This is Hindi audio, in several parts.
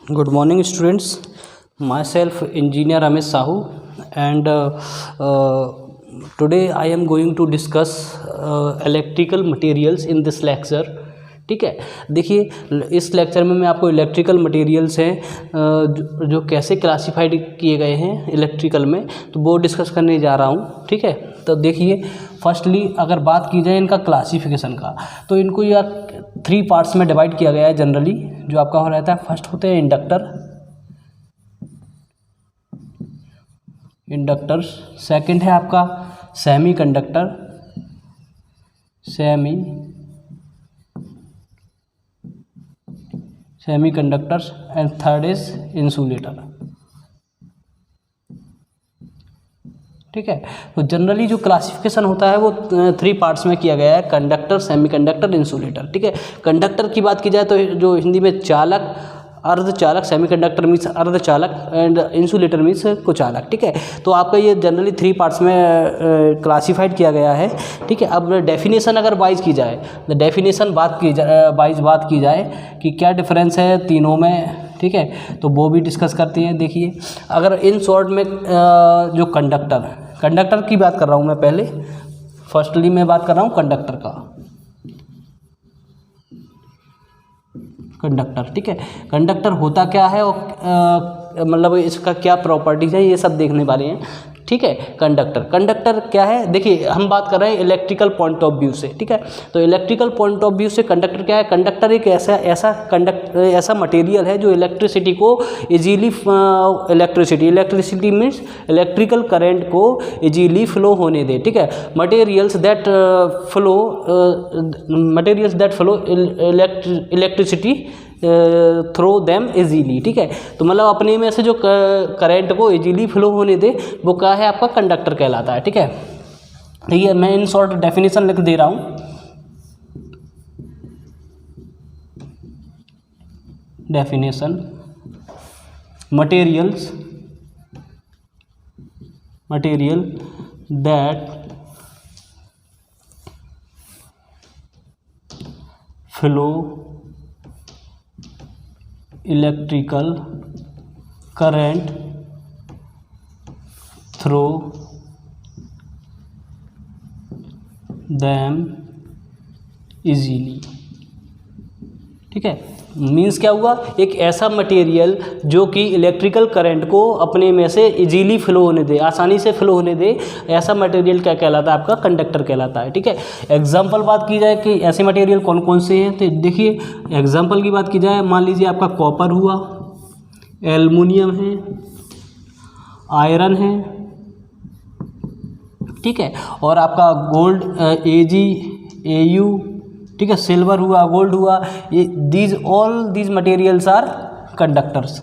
Good morning, students. Myself, Engineer Amit Sahu, and today I am going to discuss electrical materials in this lecture. ठीक है, देखिए इस लेक्चर में मैं आपको इलेक्ट्रिकल मटेरियल्स हैं जो कैसे क्लासिफाइड किए गए हैं इलेक्ट्रिकल में, तो वो डिस्कस करने जा रहा हूँ। ठीक है, तो देखिए फर्स्टली अगर बात की जाए इनका क्लासिफिकेशन का, तो इनको यार 3 पार्ट्स में डिवाइड किया गया है जनरली, जो आपका हो रहता है। फर्स्ट होते हैं इंडक्टर्स, सेकंड है आपका semiconductors and third is insulator. ठीक है, तो जनरली जो क्लासिफिकेशन होता है वो 3 पार्ट्स में किया गया है, कंडक्टर, सेमीकंडक्टर, इंसुलेटर। ठीक है, कंडक्टर की बात की जाए तो जो हिंदी में चालक, अर्धचालक, सेमीकंडक्टर मीन्स अर्धचालक एंड इंसुलेटर मीन्स कुचालक। ठीक है, तो आपका ये जनरली 3 पार्ट्स में क्लासिफाइड किया गया है। ठीक है, अब डेफिनेशन अगर वाइज की जाए, डेफिनेशन बात की जाए कि क्या डिफरेंस है तीनों में, ठीक है, तो वो भी डिस्कस करते हैं। देखिए अगर इन शॉर्ट में जो कंडक्टर की बात कर रहा हूँ मैं, पहले फर्स्टली मैं बात कर रहा हूँ कंडक्टर का। कंडक्टर, ठीक है, कंडक्टर होता क्या है और मतलब इसका क्या प्रॉपर्टीज है, ये सब देखने वाले हैं। ठीक है, कंडक्टर क्या है, देखिए हम बात कर रहे हैं इलेक्ट्रिकल पॉइंट ऑफ व्यू से। ठीक है, तो इलेक्ट्रिकल पॉइंट ऑफ व्यू से कंडक्टर क्या है, कंडक्टर एक ऐसा मटेरियल है जो इलेक्ट्रिसिटी को easily electricity means electrical current को इजीली फ्लो होने दे। ठीक है, materials that flow electricity through them easily. ठीक है, तो मतलब अपने में से जो करंट को इजीली फ्लो होने दे वो क्या है, आपका कंडक्टर कहलाता है। ठीक है, ठीक है, मैं इन शॉर्ट डेफिनेशन लिख दे रहा हूँ। Definition, material that flow electrical current through them easily. ठीक है, मीन्स क्या हुआ, एक ऐसा मटेरियल जो कि इलेक्ट्रिकल करंट को अपने में से इजीली फ्लो होने दे, आसानी से फ्लो होने दे, ऐसा मटेरियल क्या कहलाता है, आपका कंडक्टर कहलाता है। ठीक है, एग्जांपल बात की जाए कि ऐसे मटेरियल कौन कौन से हैं, तो देखिए एग्जांपल की बात की जाए, मान लीजिए आपका कॉपर हुआ, एल्युमिनियम है, आयरन है, ठीक है, और आपका गोल्ड Ag, Au, ठीक है, सिल्वर हुआ, गोल्ड हुआ, ये all these materials are conductors.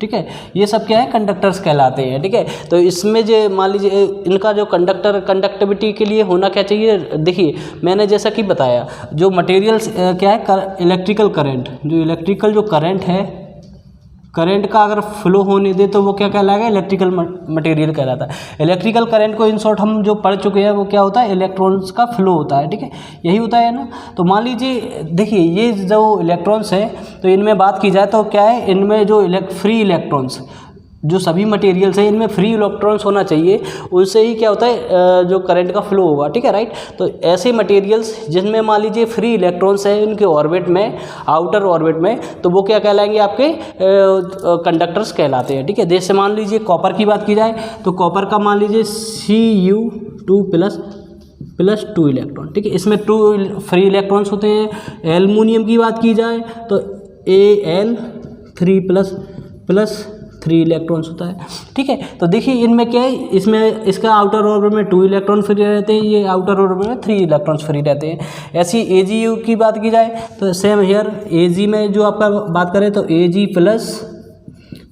ठीक है, ये सब क्या है, कंडक्टर्स कहलाते हैं। ठीक है, तो इसमें जो मान लीजिए इनका जो कंडक्टिविटी के लिए होना क्या चाहिए, देखिए मैंने जैसा कि बताया, जो मटेरियल्स क्या है, इलेक्ट्रिकल करंट है, करंट का अगर फ्लो होने दे तो वो क्या कहलाएगा, इलेक्ट्रिकल मटेरियल कहलाता है। इलेक्ट्रिकल करंट को इन शॉर्ट हम जो पढ़ चुके हैं वो क्या होता है, इलेक्ट्रॉन्स का फ्लो होता है। ठीक है, यही होता है ना। तो मान लीजिए देखिए ये जो इलेक्ट्रॉन्स है, तो इनमें बात की जाए तो क्या है, इनमें जो फ्री इलेक्ट्रॉन्स, जो सभी मटेरियल्स हैं इनमें फ्री इलेक्ट्रॉन्स होना चाहिए, उससे ही क्या होता है, जो करंट का फ्लो होगा। ठीक है, राइट। तो ऐसे मटेरियल्स जिनमें मान लीजिए फ्री इलेक्ट्रॉन्स हैं उनके ऑर्बिट में, आउटर ऑर्बिट में, तो वो क्या कहलाएंगे, आपके कंडक्टर्स कहलाते हैं। ठीक है, जैसे मान लीजिए कॉपर की बात की जाए तो कॉपर का मान लीजिए Cu2 प्लस 2 इलेक्ट्रॉन। ठीक है, इसमें 2 फ्री इलेक्ट्रॉन्स होते हैं। एल्युमिनियम की बात की जाए तो Al3 प्लस 3 इलेक्ट्रॉन्स होता है। ठीक है, तो देखिए इनमें क्या है, इसमें इसका आउटर ऑर्बिट में 2 इलेक्ट्रॉन फ्री रहते हैं, ये आउटर ऑर्बिट में 3 इलेक्ट्रॉन्स फ्री रहते हैं। ऐसी Ag की बात की जाए तो सेम हेयर, Ag में जो आपका बात करें तो Ag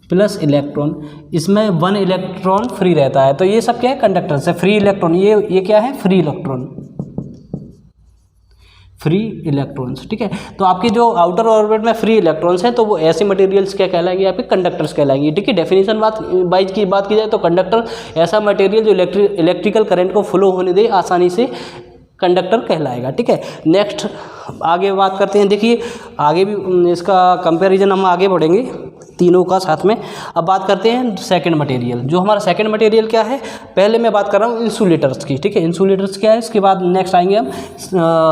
प्लस इलेक्ट्रॉन, इसमें 1 इलेक्ट्रॉन फ्री रहता है। तो ये सब क्या है, कंडक्टर से फ्री इलेक्ट्रॉन, ये क्या है, फ्री इलेक्ट्रॉन्स। ठीक है, तो आपके जो आउटर ऑर्बिट में फ्री इलेक्ट्रॉन्स हैं तो वो ऐसे मटेरियल्स क्या कहलाएंगे, आपके कंडक्टर्स कहलाएंगे। ठीक है, डेफिनेशन बात की जाए तो कंडक्टर ऐसा मटेरियल जो इलेक्ट्रिकल करंट को फ्लो होने दे आसानी से, कंडक्टर कहलाएगा। ठीक है, नेक्स्ट आगे बात करते हैं। देखिए आगे भी इसका कंपैरिजन हम आगे बढ़ेंगे तीनों का साथ में। अब बात करते हैं सेकंड मटेरियल। जो हमारा सेकंड मटेरियल क्या है, पहले मैं बात कर रहा हूँ इंसुलेटर्स की, ठीक है। इंसुलेटर्स क्या है, इसके बाद नेक्स्ट आएंगे हम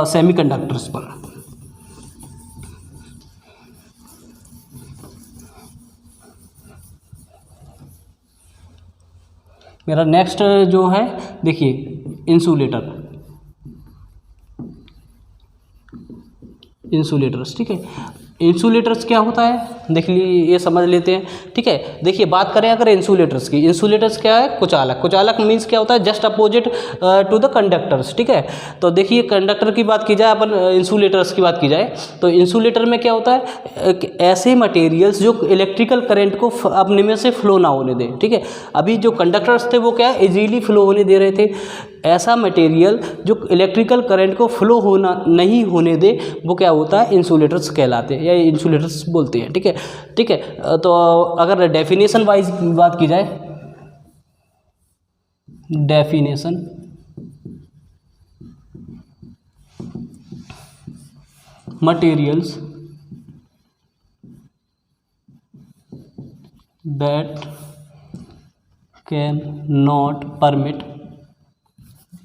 सेमीकंडक्टर्स पर। मेरा नेक्स्ट जो है देखिए इंसुलेटर्स, ठीक है। इंसुलेटर्स क्या होता है देख लीजिए, ये समझ लेते हैं, ठीक है। देखिए बात करें अगर इंसुलेटर्स की, इंसुलेटर्स क्या है, कुचालक। कुचालक मीन्स क्या होता है, just opposite to the conductors, ठीक है। तो देखिए कंडक्टर की बात की जाए, अपन इंसुलेटर्स की बात की जाए, तो इंसुलेटर में क्या होता है, ऐसे मटेरियल्स जो इलेक्ट्रिकल करंट को अपने में से फ्लो ना होने दें, ठीक है। अभी जो कंडक्टर्स थे वो क्या है, इजीली फ्लो होने दे रहे थे। ऐसा मटेरियल जो इलेक्ट्रिकल करंट को फ्लो होना नहीं होने दे, वो क्या होता है, इंसुलेटर्स कहलाते हैं या इंसुलेटर्स बोलते हैं, ठीक है, ठीक है। तो अगर डेफिनेशन वाइज बात की जाए, definition materials that can not permit,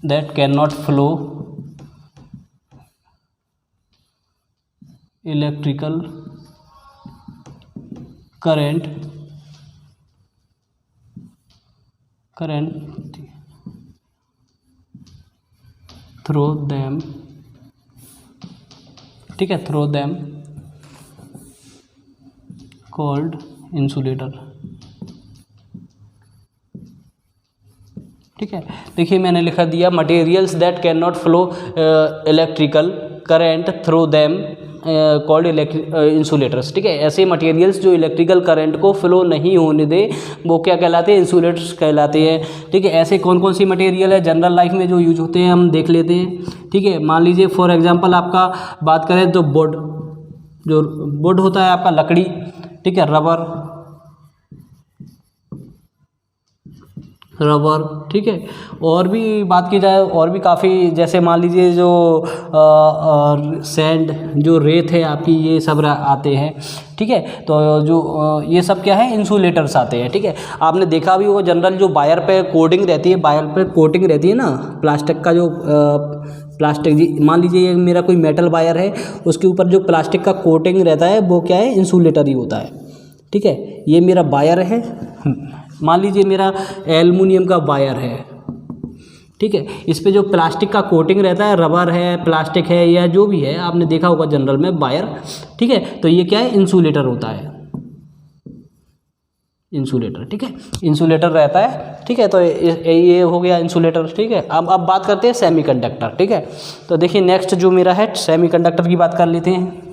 that cannot flow electrical current through them, ठीक है, through them called insulator, ठीक है। देखिए मैंने लिखा दिया materials that can not flow electrical current through them called insulators, ठीक है। ऐसे मटेरियल्स जो इलेक्ट्रिकल करंट को फ्लो नहीं होने दे, वो क्या कहलाते हैं, इंसुलेटर्स कहलाते हैं, ठीक है। ऐसे कौन कौन सी मटेरियल है जनरल लाइफ में जो यूज होते हैं, हम देख लेते हैं, ठीक है। मान लीजिए फॉर एग्जांपल आपका बात करें तो वुड, जो वुड होता है आपका लकड़ी, ठीक है, रबर, ठीक है। और भी बात की जाए, और भी काफ़ी, जैसे मान लीजिए जो सैंड, जो रेत है आपकी, ये सब आते हैं, ठीक है। तो जो ये सब क्या है, इंसुलेटर्स आते हैं, ठीक है। आपने देखा भी होगा जनरल जो वायर पे कोटिंग रहती है, वायर पे कोटिंग रहती है ना, प्लास्टिक का जो प्लास्टिक जी, मान लीजिए ये मेरा कोई मेटल वायर है, उसके ऊपर जो प्लास्टिक का कोटिंग रहता है वो क्या है, इंसुलेटर ही होता है, ठीक है। ये मेरा वायर है, मान लीजिए मेरा एल्युमिनियम का वायर है, ठीक है। इस पे जो प्लास्टिक का कोटिंग रहता है, रबर है, प्लास्टिक है, या जो भी है, आपने देखा होगा जनरल में वायर, ठीक है। तो ये क्या है, इंसुलेटर होता है, इंसुलेटर, ठीक है, इंसुलेटर रहता है, ठीक है। तो ये हो गया इंसुलेटर, ठीक है। अब बात करते हैं सेमीकंडक्टर, ठीक है। तो देखिए नेक्स्ट जो मेरा है सेमीकंडक्टर की बात कर लेते हैं।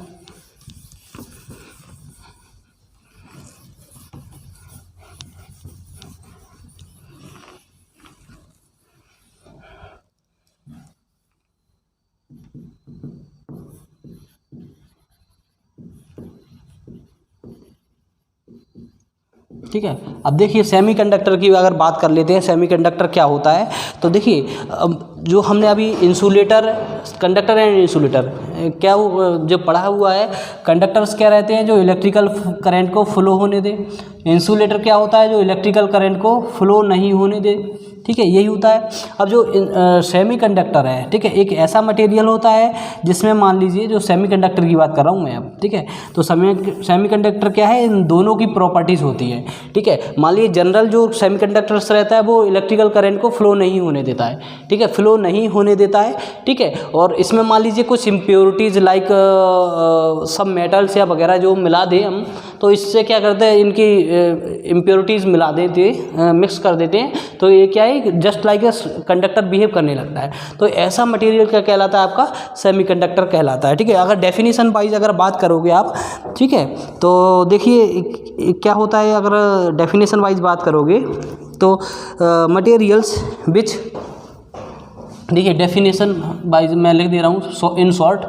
ठीक है। अब देखिए सेमीकंडक्टर की अगर बात कर लेते हैं, सेमीकंडक्टर क्या होता है, तो देखिए जो हमने अभी इंसुलेटर, कंडक्टर एंड इंसुलेटर क्या जो पढ़ा हुआ है, कंडक्टर्स क्या रहते हैं, जो इलेक्ट्रिकल करंट को फ्लो होने दे, इंसुलेटर क्या होता है, जो इलेक्ट्रिकल करंट को फ्लो नहीं होने दे, ठीक है, यही होता है। अब जो सेमीकंडक्टर है, ठीक है, एक ऐसा मटेरियल होता है जिसमें मान लीजिए, जो सेमीकंडक्टर की बात कर रहा हूँ मैं अब, ठीक है। तो सेमीकंडक्टर क्या है, इन दोनों की प्रॉपर्टीज़ होती है, ठीक है। मान लीजिए जनरल जो सेमीकंडक्टर्स रहता है वो इलेक्ट्रिकल करंट को फ्लो नहीं होने देता है, ठीक है, फ्लो नहीं होने देता है, ठीक है। और इसमें मान लीजिए कुछ इम्प्योरिटीज़ लाइक सब मेटल्स या वगैरह जो मिला दें हम, तो इससे क्या करते हैं, इनकी इम्प्योरिटीज़ मिला देते, मिक्स कर देते हैं, तो ये क्या है, just like a conductor behave करने लगता है। तो ऐसा मटेरियल क्या कहलाता है, आपका सेमीकंडक्टर कहलाता है, ठीक है। अगर डेफिनेशन वाइज अगर बात करोगे आप, ठीक है, तो देखिए क्या होता है, अगर डेफिनेशन वाइज बात करोगे तो मटेरियल्स विच, देखिए डेफिनेशन वाइज मैं लिख दे रहा हूँ in short,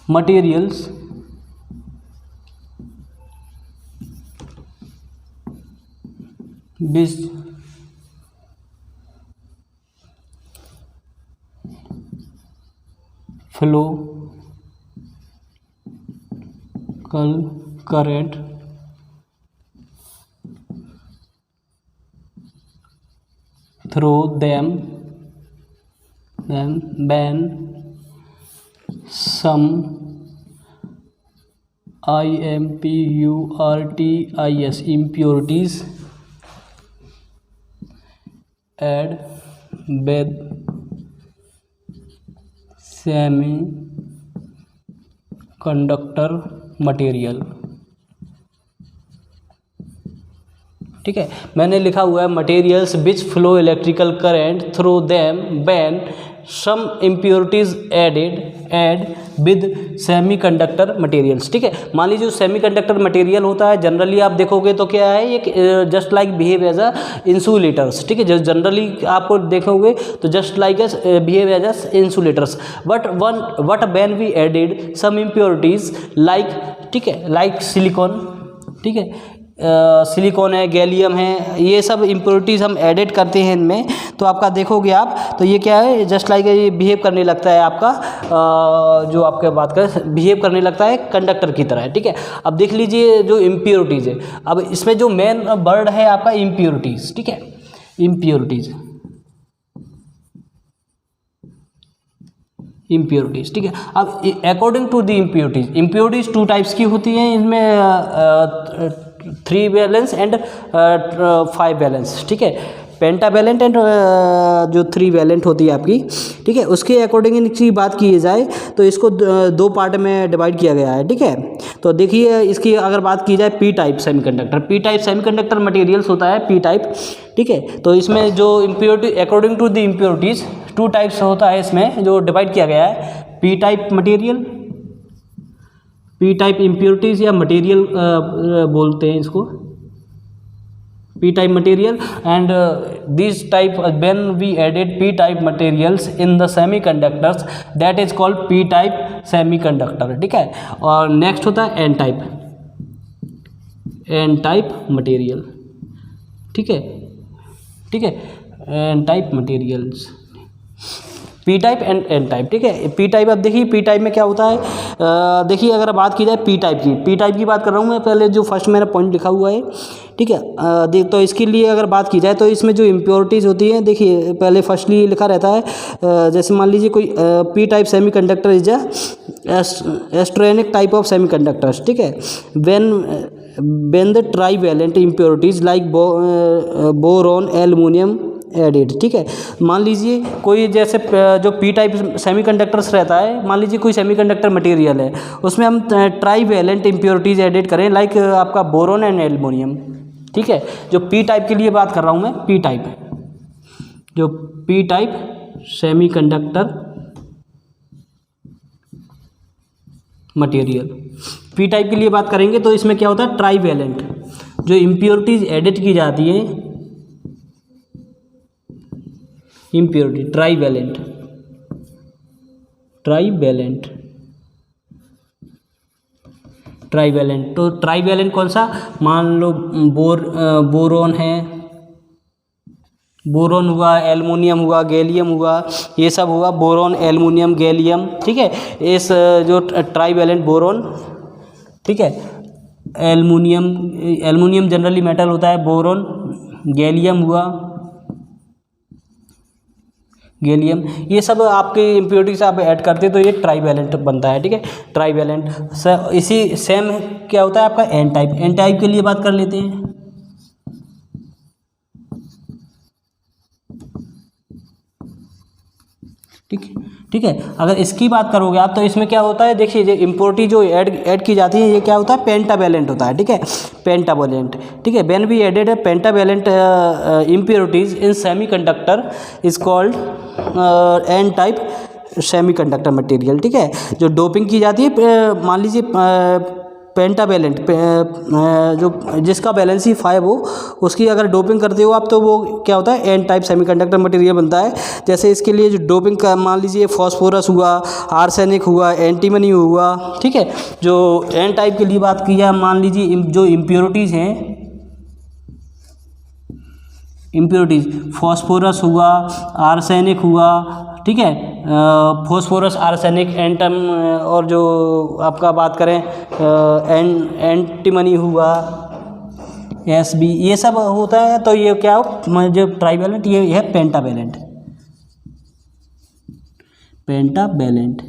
materials which flow current through them when some impurities add with semiconductor material। ठीक है, मैंने लिखा हुआ है materials which flow electrical current through them when some impurities add with semiconductor materials. ठीक है, मान लीजिए जो सेमीकंडक्टर मटेरियल होता है जनरली आप देखोगे तो क्या है, एक just like behave as a insulators. ठीक है, जो जनरली आपको देखोगे तो just like behave as a insulators, but when we added some impurities like, ठीक है, लाइक सिलिकॉन, ठीक है, सिलिकॉन है, गैलियम है, ये सब इम्प्योरिटीज़ हम एडिट करते हैं इनमें, तो आपका देखोगे आप तो ये क्या है, जस्ट लाइक ये बिहेव करने लगता है आपका जो आपके बात करें बिहेव करने लगता है कंडक्टर की तरह। ठीक है, अब देख लीजिए जो इम्प्योरिटीज़ है, अब इसमें जो मेन वर्ड है आपका इम्प्योरिटीज़। ठीक है, इम्प्योरिटीज़, ठीक है। अब according to the impurities two types की होती हैं, इनमें 3 वैलेंस एंड 5 वैलेंस। ठीक है, पेंटावैलेंट एंड जो 3 वैलेंट होती है आपकी, ठीक है, उसके अकॉर्डिंग इनकी बात की जाए तो इसको 2 पार्ट में डिवाइड किया गया है। ठीक है, तो देखिए इसकी अगर बात की जाए पी टाइप सेमीकंडक्टर मटेरियल्स होता है पी टाइप। ठीक है, तो इसमें जो impurity according to the impurities 2 types होता है, इसमें जो डिवाइड किया गया है P type material, P type impurities या मटेरियल बोलते हैं इसको, p type material, and these type when we added p type materials in the semiconductors that is called p type semiconductor। ठीक है, और नेक्स्ट होता है n type material। ठीक है, n type materials, P type and N type. ठीक है, पी टाइप, अब देखिए पी टाइप में क्या होता है, देखिए अगर बात की जाए पी टाइप की बात कर रहा हूँ मैं, पहले जो फर्स्ट मेरा पॉइंट लिखा हुआ है। ठीक है, तो इसके लिए अगर बात की जाए तो इसमें जो इम्प्योरिटीज़ होती हैं, देखिए पहले फर्स्टली लिखा रहता है, जैसे मान लीजिए कोई P type semiconductor is extrinsic type of semiconductors. ठीक है, when the trivalent impurities like boron aluminium added. ठीक है, मान लीजिए कोई जैसे जो पी टाइप सेमीकंडक्टर्स रहता है, मान लीजिए कोई सेमीकंडक्टर मटेरियल है, उसमें हम ट्राईवैलेंट इम्प्योरिटीज़ एडिट करें लाइक आपका बोरोन एंड एल्युमिनियम। ठीक है, जो पी टाइप के लिए बात कर रहा हूँ मैं, P type semiconductor material, P type के लिए बात करेंगे तो इसमें क्या होता है, ट्राईवैलेंट जो इम्प्योरिटीज़ एडिट की जाती है, इम्प्योरिटी ट्राईवैलेंट तो ट्राईवैलेंट कौन सा, मान लो बोरोन है, बोरोन हुआ, एल्युमिनियम हुआ, गैलियम हुआ, ये सब हुआ बोरोन एल्युमिनियम गैलियम। ठीक है, इस जो ट्राईवैलेंट बोरोन, ठीक है, एल्युमिनियम जनरली मेटल होता है, बोरोन, गैलियम हुआ, ये सब आपकी इम्प्योरिटी से आप ऐड करते हैं तो ये ट्राईवैलेंट बनता है। ठीक है, ट्राईवैलेंट इसी सेम क्या होता है आपका एन टाइप के लिए बात कर लेते हैं। ठीक है, अगर इसकी बात करोगे आप तो इसमें क्या होता है, देखिए जो इम्प्योरिटी जो ऐड की जाती है ये क्या होता है, पेंटावैलेंट होता है। ठीक है, पेंटावैलेंट। ठीक है, when we added a pentavalent impurities in semiconductor is called N type semiconductor material. ठीक है, जो डोपिंग की जाती है, मान लीजिए पेंटावैलेंट जो जिसका वैलेंसी 5 हो, उसकी अगर डोपिंग करते हो आप तो वो क्या होता है, एन टाइप सेमीकंडक्टर मटेरियल बनता है। जैसे इसके लिए जो डोपिंग का मान लीजिए फॉस्फोरस हुआ, आर्सेनिक हुआ, एंटीमनी हुआ। ठीक है, जो एन टाइप के लिए बात की है, मान लीजिए जो इम्प्योरिटीज़ हैं, फॉस्फोरस हुआ, आर्सेनिक हुआ, ठीक है, फॉस्फोरस, आर्सेनिक, एंटम, और जो आपका बात करें एंटीमनी हुआ, Sb, ये सब होता है। तो ये क्या हो, जो ट्राईवैलेंट, ये है पेंटावैलेंट, पेंटावैलेंट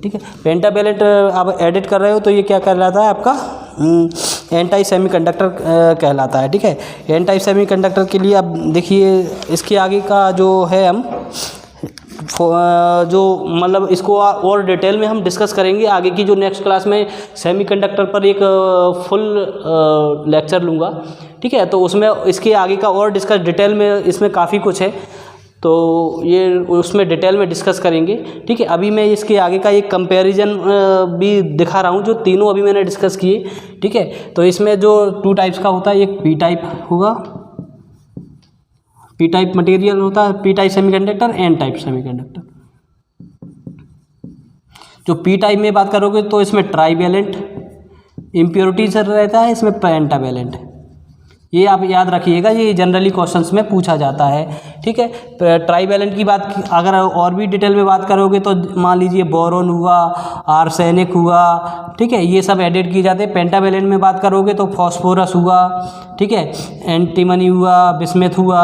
ठीक है। पेंटावैलेंट आप एडिट कर रहे हो तो ये क्या कहलाता है आपका, एंटाई सेमीकंडक्टर कहलाता है, ठीक है। एंटाई सेमीकंडक्टर के लिए अब देखिए इसके आगे का जो है हम जो मतलब इसको और डिटेल में हम डिस्कस करेंगे आगे की जो नेक्स्ट क्लास में सेमीकंडक्टर पर एक फुल लेक्चर लूँगा, ठीक है। तो उसमें इसके आगे का और डिस्कस डिटेल में, इसमें काफ़ी कुछ है तो ये उसमें डिटेल में डिस्कस करेंगे, ठीक है। अभी मैं इसके आगे का एक कंपैरिजन भी दिखा रहा हूँ, जो तीनों अभी मैंने डिस्कस किए, ठीक है। तो इसमें जो 2 टाइप्स का होता है, एक पी टाइप होगा, पी टाइप मटेरियल होता है, P type semiconductor, N type semiconductor. जो पी टाइप में बात करोगे तो इसमें ट्राईवैलेंट इम्प्योरिटीज रहता है, इसमें पेंटावैलेंट। ये आप याद रखिएगा, ये जनरली क्वेश्चंस में पूछा जाता है, ठीक है। ट्राईवैलेंट की बात अगर और भी डिटेल में बात करोगे तो मान लीजिए बोरोन हुआ, आर्सेनिक हुआ, ठीक है, ये सब एडिट किए जाते हैं। पेंटावैलेंट में बात करोगे तो फॉस्फोरस हुआ, ठीक है, एंटीमनी हुआ, बिस्मथ हुआ,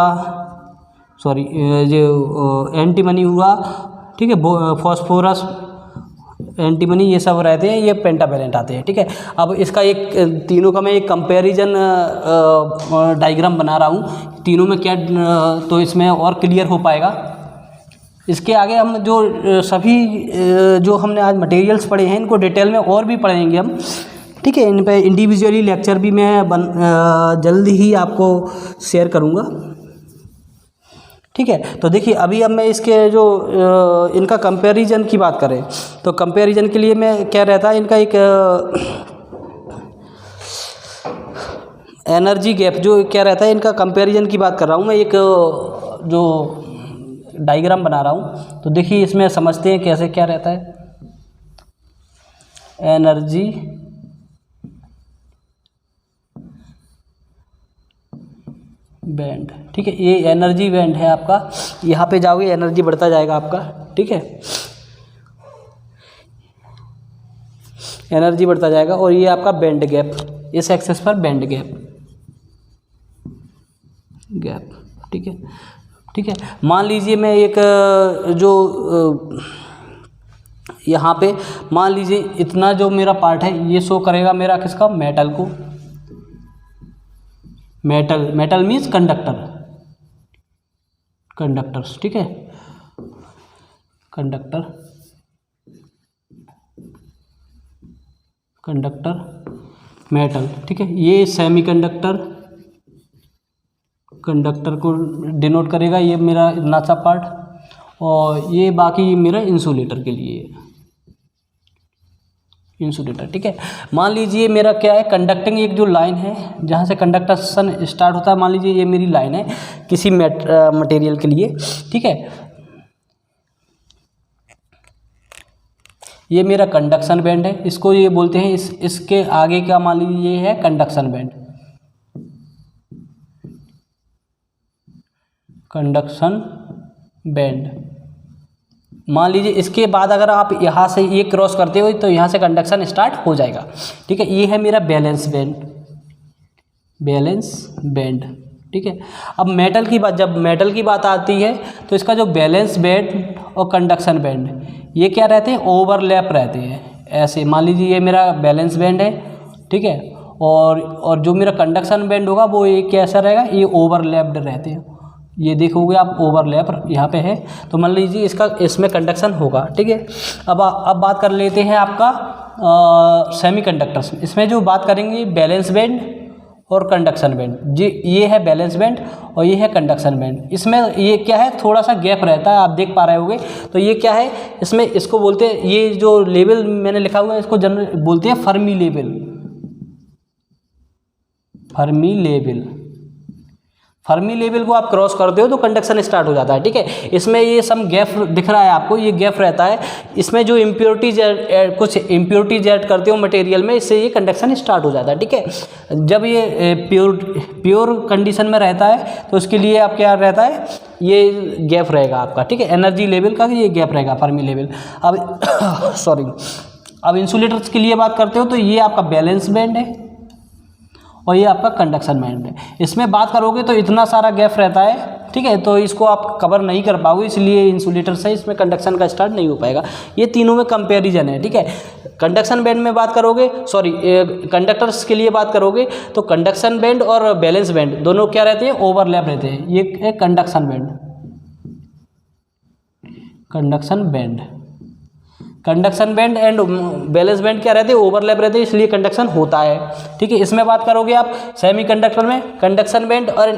सॉरी जो एंटीमनी हुआ, ठीक है, फॉस्फोरस, एंटीमनी, ये सब रहते हैं, ये पेंटावैलेंट आते हैं, ठीक है। अब इसका एक तीनों का मैं एक कंपैरिजन डायग्राम बना रहा हूँ, तीनों में क्या, तो इसमें और क्लियर हो पाएगा। इसके आगे हम जो सभी जो हमने आज मटेरियल्स पढ़े हैं इनको डिटेल में और भी पढ़ेंगे हम, ठीक है। इन पे इंडिविजुअली लेक्चर भी मैं जल्द ही आपको शेयर करूँगा, ठीक है। तो देखिए अभी अब मैं इसके जो इनका कंपैरिजन की बात करें तो कंपैरिजन के लिए मैं क्या रहता है इनका एक एनर्जी गैप जो क्या रहता है, इनका कंपैरिजन की बात कर रहा हूँ मैं, एक जो डायग्राम बना रहा हूँ। तो देखिए इसमें समझते हैं कैसे क्या रहता है एनर्जी बैंड, ठीक है। ये एनर्जी बैंड है आपका, यहाँ पे जाओगे एनर्जी बढ़ता जाएगा आपका, ठीक है, एनर्जी बढ़ता जाएगा। और ये आपका बैंड गैप, इस एक्सेस पर बैंड गैप, ठीक है, ठीक है। मान लीजिए मैं एक जो यहाँ पे मान लीजिए इतना जो मेरा पार्ट है ये शो करेगा मेरा किसका, मेटल को, मेटल मीन्स कंडक्टर्स, ठीक है, कंडक्टर मेटल, ठीक है। ये सेमीकंडक्टर कंडक्टर को डिनोट करेगा, ये मेरा इतना सा पार्ट, और ये बाकी मेरा इंसुलेटर के लिए, इंसुलेटर, ठीक है। मान लीजिए मेरा क्या है, कंडक्टिंग एक जो लाइन है जहाँ से कंडक्शन स्टार्ट होता है, मान लीजिए ये मेरी लाइन है किसी मटेरियल के लिए, ठीक है। ये मेरा कंडक्शन बैंड है, इसको ये बोलते हैं, इसके आगे का मान लीजिए ये है कंडक्शन बैंड, मान लीजिए इसके बाद अगर आप यहाँ से ये क्रॉस करते हो तो यहाँ से कंडक्शन स्टार्ट हो जाएगा, ठीक है। ये है मेरा बैलेंस बैंड, ठीक है। अब मेटल की बात, जब मेटल की बात आती है तो इसका जो बैलेंस बैंड और कंडक्शन बैंड ये क्या रहते हैं, ओवरलैप रहते हैं। ऐसे मान लीजिए ये मेरा बैलेंस बैंड है, ठीक है, और जो मेरा कंडक्शन बैंड होगा वो ये कैसा रहेगा, ये ओवरलैप्ड रहते हैं। ये देखोगे आप ओवरलैप यहाँ पे है, तो मान लीजिए इसमें कंडक्शन होगा, ठीक है। अब बात कर लेते हैं आपका सेमीकंडक्टर्स। इसमें जो बात करेंगे बैलेंस बैंड और कंडक्शन बैंड, जी ये है बैलेंस बैंड और ये है कंडक्शन बैंड। इसमें ये क्या है, थोड़ा सा गैप रहता है, आप देख पा रहे होंगे। तो ये क्या है, इसमें इसको बोलते हैं, ये जो लेवल मैंने लिखा हुआ है इसको जनरल बोलते हैं फर्मी लेवल। फर्मी लेवल को आप क्रॉस करते हो तो कंडक्शन स्टार्ट हो जाता है, ठीक है। इसमें ये सम गैप दिख रहा है आपको, ये गैप रहता है, इसमें जो इम्प्योरिटीज कुछ इम्प्योरिटीज ऐड करते हो मटेरियल में, इससे ये कंडक्शन स्टार्ट हो जाता है, ठीक है। जब ये प्योर कंडीशन में रहता है तो उसके लिए आप क्या रहता है, ये गैप रहेगा आपका, ठीक है, एनर्जी लेवल का ये गैप रहेगा फर्मी लेवल। अब सॉरी, अब इंसुलेटर्स के लिए बात करते हो तो ये आपका बैलेंस बैंड है और ये आपका कंडक्शन बैंड है। इसमें बात करोगे तो इतना सारा गैप रहता है, ठीक है, तो इसको आप कवर नहीं कर पाओगे, इसलिए इंसुलेटर से इसमें कंडक्शन का स्टार्ट नहीं हो पाएगा। ये तीनों में कंपैरिजन है, ठीक है। कंडक्शन बैंड में बात करोगे, सॉरी कंडक्टर्स के लिए बात करोगे तो कंडक्शन बैंड और बैलेंस बैंड दोनों क्या रहते हैं, ओवरलैप रहते हैं। ये है conduction band, conduction band and balance band क्या रहते हैं, ओवरलैप रहते हैं, इसलिए कंडक्शन होता है, ठीक है। इसमें बात करोगे आप सेमीकंडक्टर में, कंडक्शन बैंड और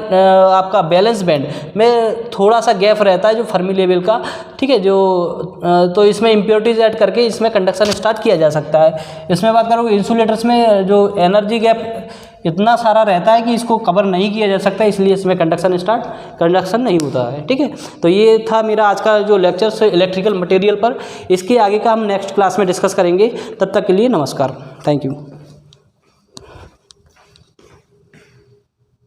आपका बैलेंस बैंड में थोड़ा सा गैप रहता है जो फर्मी लेवल का, ठीक है, जो तो इसमें इम्प्योरिटीज ऐड करके इसमें कंडक्शन स्टार्ट किया जा सकता है। इसमें बात करोगे इंसुलेटर्स में जो एनर्जी गैप इतना सारा रहता है कि इसको कवर नहीं किया जा सकता, इसलिए इसमें कंडक्शन नहीं होता है, ठीक है। तो ये था मेरा आज का जो लेक्चर इलेक्ट्रिकल मटेरियल पर। इसके आगे का हम नेक्स्ट क्लास में डिस्कस करेंगे। तब तक के लिए नमस्कार, थैंक यू।